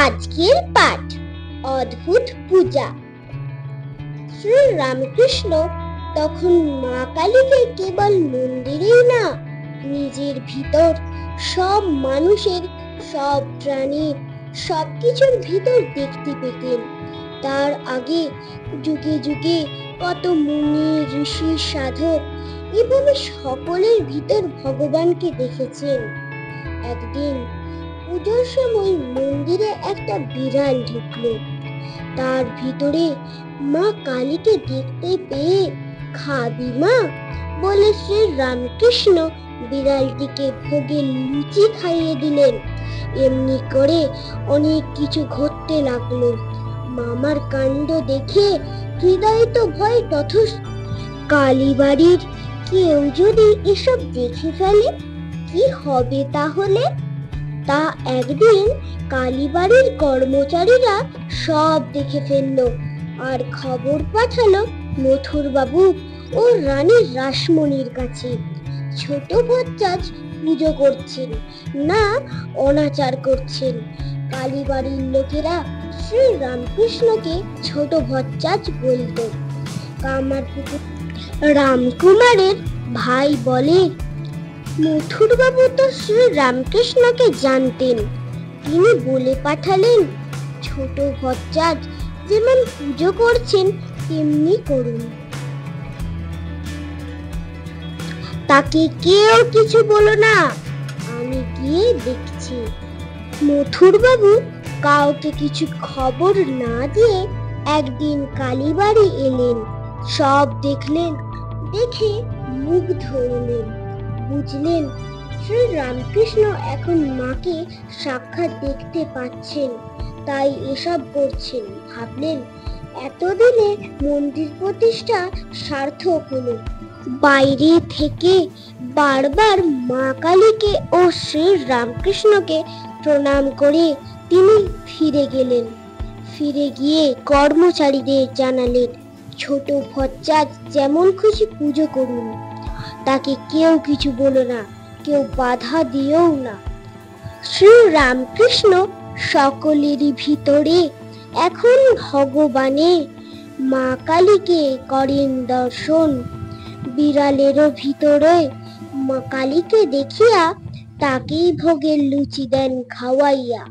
আজকের পাঠ অদ্ভুত পূজা। শ্রী রামকৃষ্ণ তখন মা কালীকে কেবল মন্দিরেই না, নিজের ভিতর সব মানুষের, সব প্রাণীর, সবকিছুর ভিতর দেখতে পেতেন। তার আগে যুগে যুগে কত মুনি ঋষি সাধক এভাবে সকলের ভিতর ভগবানকে দেখেছেন। একদিন পুজোর সময় মন্দিরে একটা বিড়াল ঢুকলো। তার ভিতরে মা কালীকে দেখতে পেয়ে খাবি মা বলে শ্রী রামকৃষ্ণ বিড়ালটিকে ভোগের লুচি খাইয়ে দিলেন। এমনি করে অনেক কিছু ঘটতে লাগলো। মামার কাণ্ড দেখে হৃদয়ে তো ভয় তথস। কালীবাড়ির কেউ যদি এসব দেখে ফেলে কি হবে তাহলে? তা একদিন কালীবাড়ির কর্মচারীরা সব দেখে ফেললো আর খবর পাঠালো মথুর বাবু ও রানী রাসমণির কাছে। ছোট ভচ্চাজ পুজো করছেন না অনাচার করছেন। কালীবাড়ির লোকেরা শ্রী রামকৃষ্ণকে ছোট ভচ্চাজ বলতো। কামারপুকুর রামকুমারের ভাই বলে, মথুর বাবু তো শ্রী রামকৃষ্ণকে জানতেন, তিনি বলে পাঠালেন ছোট ভচ্চাজ যেমন পুজো করছেন তেমনি করুন। তাকে কেউ কিছু বলো না, আমি গিয়ে দেখছি। মথুর বাবু কাউকে কিছু খবর না দিয়ে একদিন কালীবাড়ি এলেন। সব দেখলেন, দেখে মুগ্ধ হলেন। বুঝলেন শ্রী রামকৃষ্ণ এখন মাকে সাক্ষাৎ দেখতে পাচ্ছেন, তাই এসব করছেন। ভাবলেন এতদিনে মন্দির প্রতিষ্ঠা সার্থক হলো। বাইরে থেকে বারবার মা কালীকে ও শ্রী রামকৃষ্ণকে প্রণাম করে তিনি ফিরে গেলেন। ফিরে গিয়ে কর্মচারীদের জানালেন ছোট ভচ্চাজ যেমন খুশি পুজো করুন, তাকে কেউ কিছু বলো না, কেউ বাধা দিও না। শ্রী রামকৃষ্ণ সকলেরই ভিতরে এখন ভগবানে। মা কালীকে করেন দর্শন। বিড়ালেরও ভিতরে মা কালীকে দেখিয়া তাকেই ভোগের লুচি দেন খাওয়াইয়া।